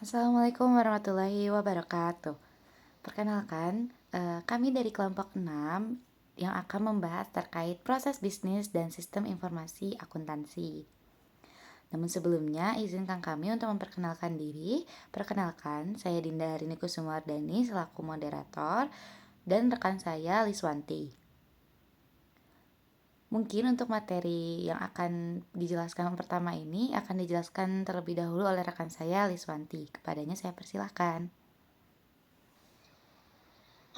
Assalamualaikum warahmatullahi wabarakatuh. Perkenalkan, kami dari kelompok 6 yang akan membahas terkait proses bisnis dan sistem informasi akuntansi. Namun sebelumnya, izinkan kami untuk memperkenalkan diri. Perkenalkan, saya Dinda Harini Kusumardani selaku moderator dan rekan saya Liswanti. Mungkin untuk materi yang akan dijelaskan pertama ini akan dijelaskan terlebih dahulu oleh rekan saya Liswanti. Kepadanya saya persilahkan.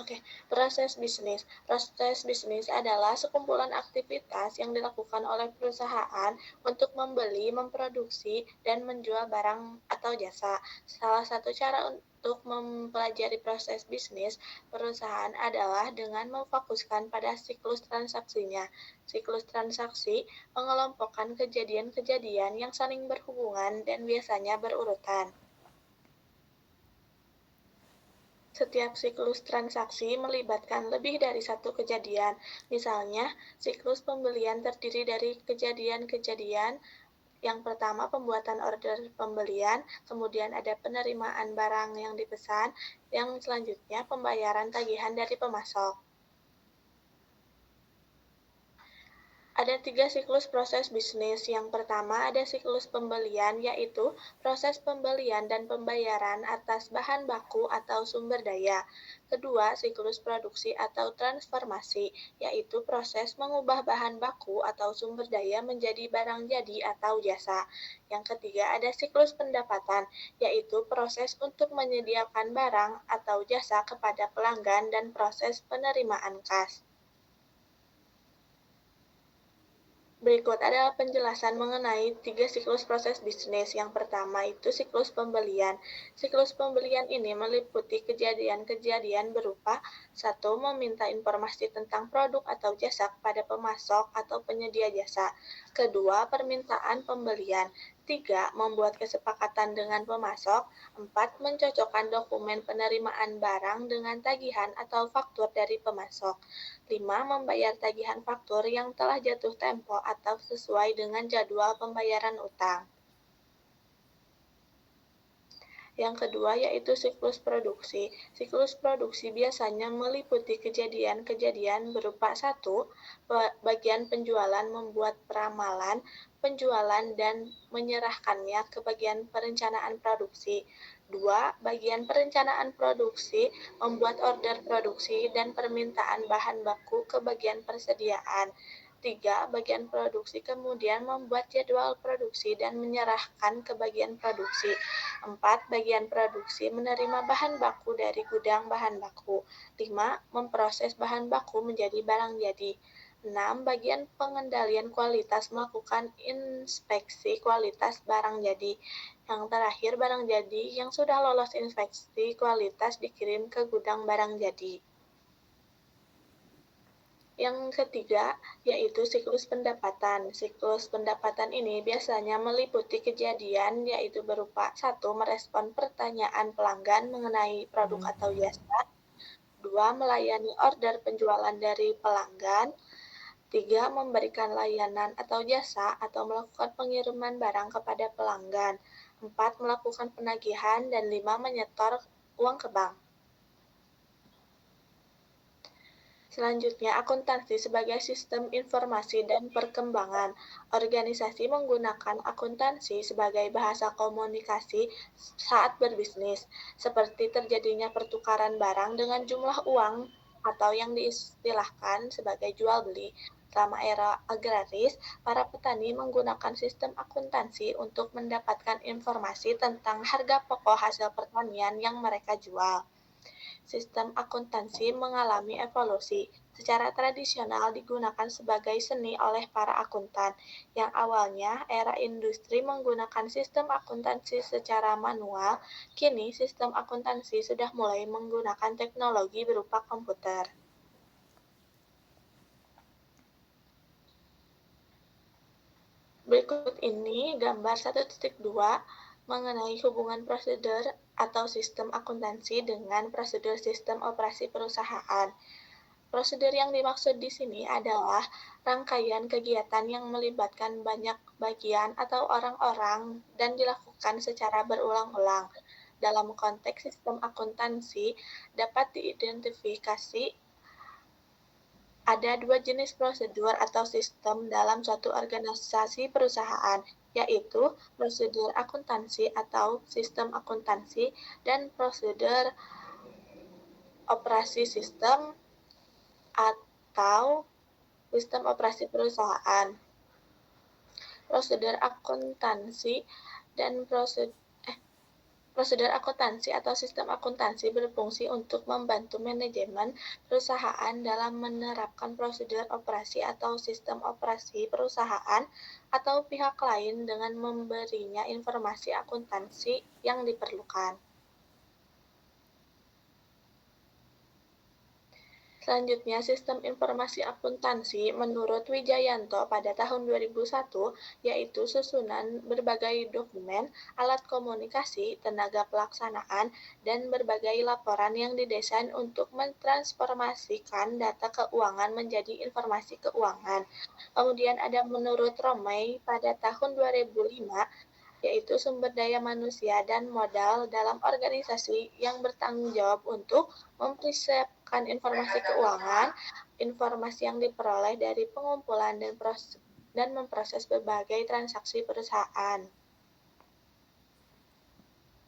Oke, proses bisnis. Proses bisnis adalah sekumpulan aktivitas yang dilakukan oleh perusahaan untuk membeli, memproduksi, dan menjual barang atau jasa. Salah satu cara untuk mempelajari proses bisnis perusahaan adalah dengan memfokuskan pada siklus transaksinya. Siklus transaksi mengelompokkan kejadian-kejadian yang saling berhubungan dan biasanya berurutan. Setiap siklus transaksi melibatkan lebih dari satu kejadian. Misalnya, siklus pembelian terdiri dari kejadian-kejadian. Yang pertama, pembuatan order pembelian, kemudian ada penerimaan barang yang dipesan, yang selanjutnya pembayaran tagihan dari pemasok. Ada 3 siklus proses bisnis. Yang pertama ada siklus pembelian, yaitu proses pembelian dan pembayaran atas bahan baku atau sumber daya. Kedua, siklus produksi atau transformasi, yaitu proses mengubah bahan baku atau sumber daya menjadi barang jadi atau jasa. Yang ketiga, ada siklus pendapatan, yaitu proses untuk menyediakan barang atau jasa kepada pelanggan dan proses penerimaan kas. Berikut adalah penjelasan mengenai 3 siklus proses bisnis. Yang pertama itu siklus pembelian. Siklus pembelian ini meliputi kejadian-kejadian berupa: 1. Meminta informasi tentang produk atau jasa kepada pemasok atau penyedia jasa. Kedua, permintaan pembelian. 3. Membuat kesepakatan dengan pemasok. 4. Mencocokkan dokumen penerimaan barang dengan tagihan atau faktur dari pemasok. 5. Membayar tagihan faktur yang telah jatuh tempo atau sesuai dengan jadwal pembayaran utang. Yang kedua yaitu siklus produksi. Siklus produksi biasanya meliputi kejadian-kejadian berupa: 1. Bagian penjualan membuat peramalan penjualan dan menyerahkannya ke bagian perencanaan produksi. 2. Bagian perencanaan produksi membuat order produksi dan permintaan bahan baku ke bagian persediaan. 3. Bagian produksi kemudian membuat jadwal produksi dan menyerahkan ke bagian produksi. 4. Bagian produksi menerima bahan baku dari gudang bahan baku. 5. Memproses bahan baku menjadi barang jadi. 6. Bagian pengendalian kualitas melakukan inspeksi kualitas barang jadi. Yang terakhir, barang jadi yang sudah lolos inspeksi kualitas dikirim ke gudang barang jadi. Yang ketiga, yaitu siklus pendapatan. Siklus pendapatan ini biasanya meliputi kejadian yaitu berupa: 1. Merespon pertanyaan pelanggan mengenai produk atau jasa. 2. Melayani order penjualan dari pelanggan. 3. Memberikan layanan atau jasa atau melakukan pengiriman barang kepada pelanggan. 4. Melakukan penagihan. Dan 5. Menyetor uang ke bank. Selanjutnya, akuntansi sebagai sistem informasi dan perkembangan. Organisasi menggunakan akuntansi sebagai bahasa komunikasi saat berbisnis, seperti terjadinya pertukaran barang dengan jumlah uang atau yang diistilahkan sebagai jual beli. Selama era agraris, para petani menggunakan sistem akuntansi untuk mendapatkan informasi tentang harga pokok hasil pertanian yang mereka jual. Sistem akuntansi mengalami evolusi. Secara tradisional digunakan sebagai seni oleh para akuntan, yang awalnya era industri menggunakan sistem akuntansi secara manual. Kini sistem akuntansi sudah mulai menggunakan teknologi berupa komputer. Berikut ini gambar 1.2 mengenai hubungan prosedur atau sistem akuntansi dengan prosedur sistem operasi perusahaan. Prosedur yang dimaksud di sini adalah rangkaian kegiatan yang melibatkan banyak bagian atau orang-orang dan dilakukan secara berulang-ulang. Dalam konteks sistem akuntansi, dapat diidentifikasi ada dua jenis prosedur atau sistem dalam suatu organisasi perusahaan, yaitu prosedur akuntansi atau sistem akuntansi dan prosedur operasi sistem atau sistem operasi perusahaan. Prosedur akuntansi dan prosedur akuntansi atau sistem akuntansi berfungsi untuk membantu manajemen perusahaan dalam menerapkan prosedur operasi atau sistem operasi perusahaan atau pihak lain dengan memberinya informasi akuntansi yang diperlukan. Selanjutnya, sistem informasi akuntansi menurut Wijayanto pada tahun 2001 yaitu susunan berbagai dokumen, alat komunikasi, tenaga pelaksanaan, dan berbagai laporan yang didesain untuk mentransformasikan data keuangan menjadi informasi keuangan. Kemudian ada menurut Romei pada tahun 2005 yaitu sumber daya manusia dan modal dalam organisasi yang bertanggung jawab untuk mempersiapkan informasi keuangan, informasi yang diperoleh dari pengumpulan dan memproses berbagai transaksi perusahaan.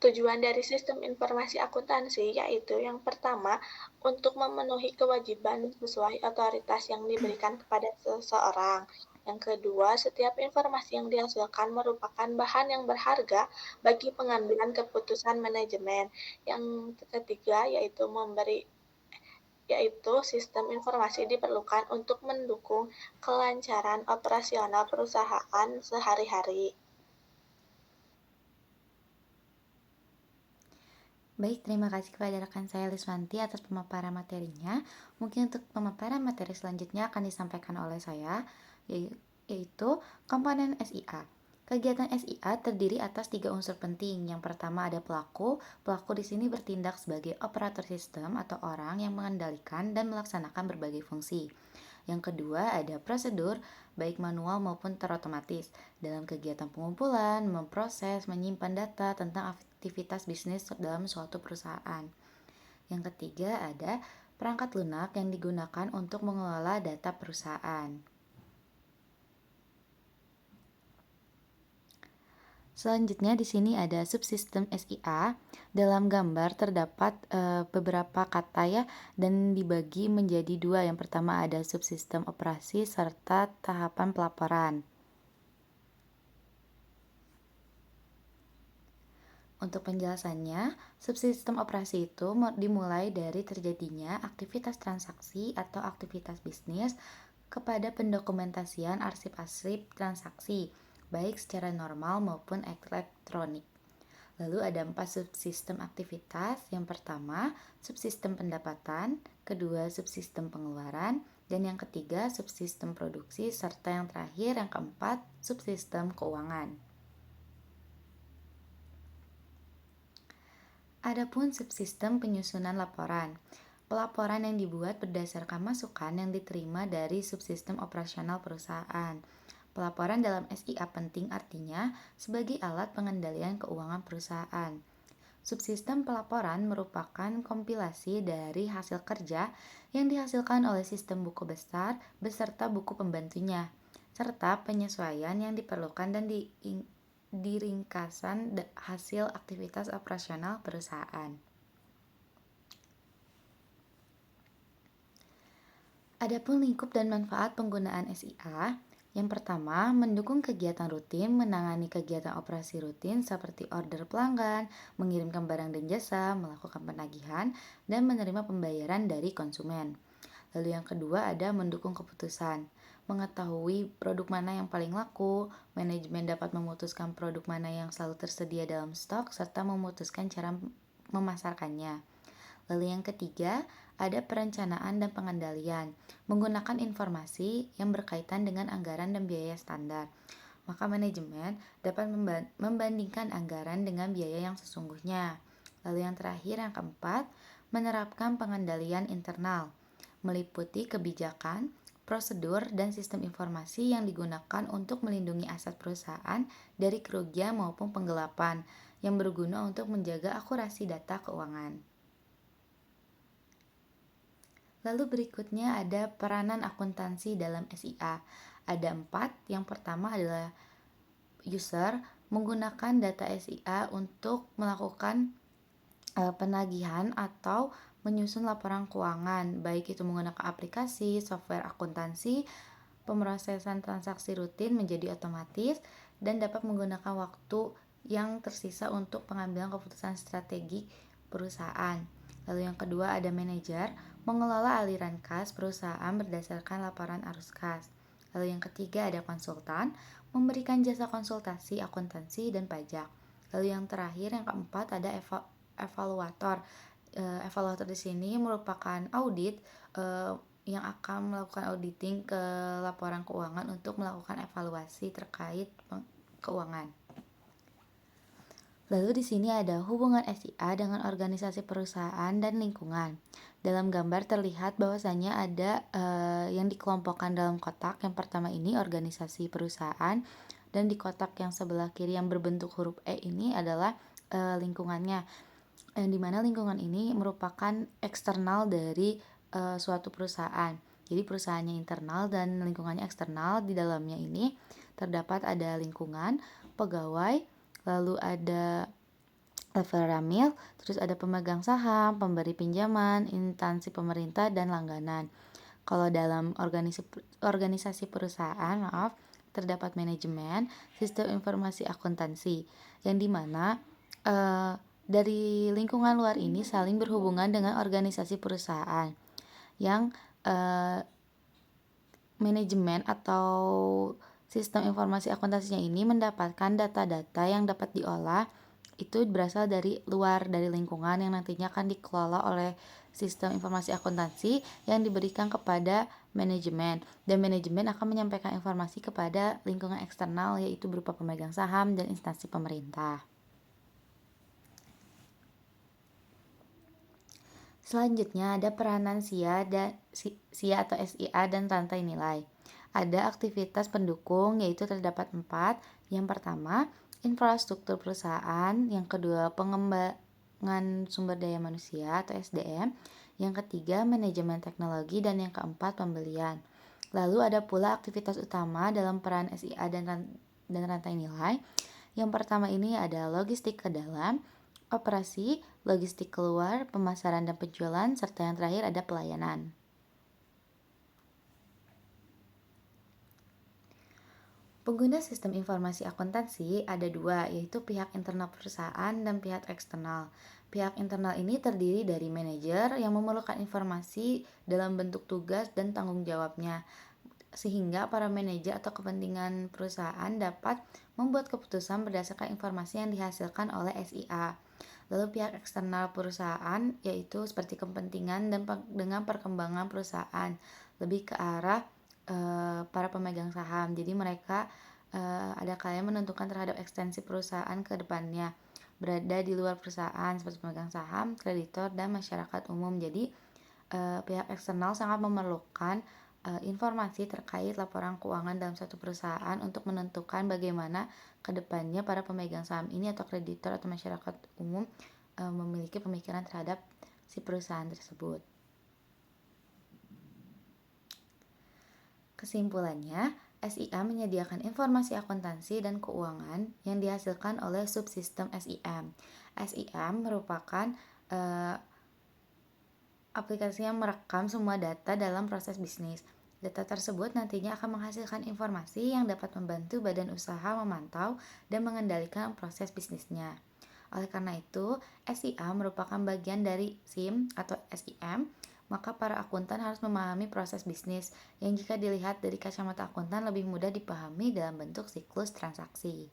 Tujuan dari sistem informasi akuntansi yaitu yang pertama, untuk memenuhi kewajiban sesuai otoritas yang diberikan kepada seseorang. Yang kedua, setiap informasi yang dihasilkan merupakan bahan yang berharga bagi pengambilan keputusan manajemen. Yang ketiga, yaitu sistem informasi diperlukan untuk mendukung kelancaran operasional perusahaan sehari-hari. Baik, terima kasih kepada rekan saya Liswanti atas pemaparan materinya. Mungkin untuk pemaparan materi selanjutnya akan disampaikan oleh saya, yaitu komponen SIA. Kegiatan SIA terdiri atas 3 unsur penting. Yang pertama ada pelaku. Pelaku di sini bertindak sebagai operator sistem atau orang yang mengendalikan dan melaksanakan berbagai fungsi. Yang kedua ada prosedur, baik manual maupun terotomatis, dalam kegiatan pengumpulan, memproses, menyimpan data tentang aktivitas bisnis dalam suatu perusahaan. Yang ketiga ada perangkat lunak yang digunakan untuk mengelola data perusahaan. Selanjutnya di sini ada subsistem SIA. Dalam gambar terdapat beberapa kata ya dan dibagi menjadi dua. Yang pertama ada subsistem operasi serta tahapan pelaporan. Untuk penjelasannya, subsistem operasi itu dimulai dari terjadinya aktivitas transaksi atau aktivitas bisnis kepada pendokumentasian arsip-arsip transaksi, baik secara normal maupun elektronik. Lalu ada 4 subsistem aktivitas. Yang pertama, subsistem pendapatan, kedua subsistem pengeluaran, dan yang ketiga subsistem produksi, serta yang terakhir yang keempat subsistem keuangan. Adapun subsistem penyusunan laporan. Pelaporan yang dibuat berdasarkan masukan yang diterima dari subsistem operasional perusahaan. Pelaporan dalam SIA penting artinya sebagai alat pengendalian keuangan perusahaan. Subsistem pelaporan merupakan kompilasi dari hasil kerja yang dihasilkan oleh sistem buku besar beserta buku pembantunya, serta penyesuaian yang diperlukan dan diringkasan hasil aktivitas operasional perusahaan. Adapun lingkup dan manfaat penggunaan SIA, yang pertama, mendukung kegiatan rutin, menangani kegiatan operasi rutin seperti order pelanggan, mengirimkan barang dan jasa, melakukan penagihan, dan menerima pembayaran dari konsumen. Lalu yang kedua ada mendukung keputusan, mengetahui produk mana yang paling laku, manajemen dapat memutuskan produk mana yang selalu tersedia dalam stok, serta memutuskan cara memasarkannya. Lalu yang ketiga, ada perencanaan dan pengendalian, menggunakan informasi yang berkaitan dengan anggaran dan biaya standar. Maka manajemen dapat membandingkan anggaran dengan biaya yang sesungguhnya. Lalu yang terakhir, yang keempat, menerapkan pengendalian internal, meliputi kebijakan, prosedur, dan sistem informasi yang digunakan untuk melindungi aset perusahaan dari kerugian maupun penggelapan. yang berguna untuk menjaga akurasi data keuangan. Lalu berikutnya ada peranan akuntansi dalam SIA. Ada 4. Yang pertama adalah user menggunakan data SIA untuk melakukan penagihan atau menyusun laporan keuangan, baik itu menggunakan aplikasi, software akuntansi, pemrosesan transaksi rutin menjadi otomatis, dan dapat menggunakan waktu yang tersisa untuk pengambilan keputusan strategi perusahaan. Lalu yang kedua ada manajer, mengelola aliran kas perusahaan berdasarkan laporan arus kas. Lalu yang ketiga ada konsultan, memberikan jasa konsultasi, akuntansi, dan pajak. Lalu yang terakhir, yang keempat ada evaluator. Evaluator di sini merupakan audit yang akan melakukan auditing ke laporan keuangan untuk melakukan evaluasi terkait keuangan. Lalu di sini ada hubungan SIA dengan organisasi perusahaan dan lingkungan. Dalam gambar terlihat bahwasannya ada yang dikelompokkan dalam kotak. Yang pertama ini organisasi perusahaan, dan di kotak yang sebelah kiri yang berbentuk huruf E ini adalah lingkungannya. Di mana lingkungan ini merupakan eksternal dari suatu perusahaan. Jadi perusahaannya internal dan lingkungannya eksternal. Di dalamnya ini terdapat ada lingkungan, pegawai, lalu ada level ramil, terus ada pemegang saham, pemberi pinjaman, instansi pemerintah, dan langganan. Kalau dalam organisasi perusahaan, terdapat manajemen, sistem informasi akuntansi, yang dimana dari lingkungan luar ini saling berhubungan dengan organisasi perusahaan, yang manajemen atau sistem informasi akuntansinya ini mendapatkan data-data yang dapat diolah itu berasal dari luar dari lingkungan yang nantinya akan dikelola oleh sistem informasi akuntansi yang diberikan kepada manajemen, dan manajemen akan menyampaikan informasi kepada lingkungan eksternal yaitu berupa pemegang saham dan instansi pemerintah. Selanjutnya ada peranan SIA atau SIA dan rantai nilai. Ada aktivitas pendukung yaitu terdapat 4. Yang pertama, infrastruktur perusahaan. Yang kedua, pengembangan sumber daya manusia atau SDM. Yang ketiga, manajemen teknologi, dan yang keempat, pembelian. Lalu ada pula aktivitas utama dalam peran SIA dan rantai nilai. Yang pertama ini ada logistik ke dalam, operasi, logistik keluar, pemasaran dan penjualan, serta yang terakhir ada pelayanan. Pengguna sistem informasi akuntansi ada 2, yaitu pihak internal perusahaan dan pihak eksternal. Pihak internal ini terdiri dari manajer yang memerlukan informasi dalam bentuk tugas dan tanggung jawabnya, sehingga para manajer atau kepentingan perusahaan dapat membuat keputusan berdasarkan informasi yang dihasilkan oleh SIA. Lalu pihak eksternal perusahaan yaitu seperti kepentingan dan dengan perkembangan perusahaan, lebih ke arah para pemegang saham. Jadi mereka ada kalanya menentukan terhadap ekstensi perusahaan ke depannya, berada di luar perusahaan seperti pemegang saham, kreditor, dan masyarakat umum. Jadi pihak eksternal sangat memerlukan informasi terkait laporan keuangan dalam satu perusahaan untuk menentukan bagaimana kedepannya para pemegang saham ini atau kreditor atau masyarakat umum memiliki pemikiran terhadap si perusahaan tersebut. Kesimpulannya, SIA menyediakan informasi akuntansi dan keuangan yang dihasilkan oleh subsistem SIM. SIM merupakan aplikasi yang merekam semua data dalam proses bisnis. Data tersebut nantinya akan menghasilkan informasi yang dapat membantu badan usaha memantau dan mengendalikan proses bisnisnya. Oleh karena itu, SIA merupakan bagian dari SIM atau SIM, maka para akuntan harus memahami proses bisnis yang jika dilihat dari kacamata akuntan lebih mudah dipahami dalam bentuk siklus transaksi.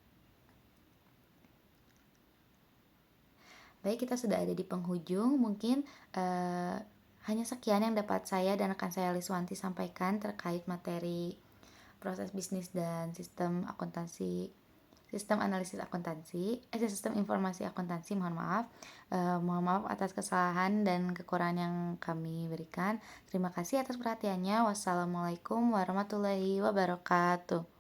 Baik, kita sudah ada di penghujung. Mungkin hanya sekian yang dapat saya dan rekan saya Liswanti sampaikan terkait materi proses bisnis dan sistem akuntansi, sistem analisis akuntansi, sistem informasi akuntansi. Mohon maaf atas kesalahan dan kekurangan yang kami berikan. Terima kasih atas perhatiannya. Wassalamualaikum warahmatullahi wabarakatuh.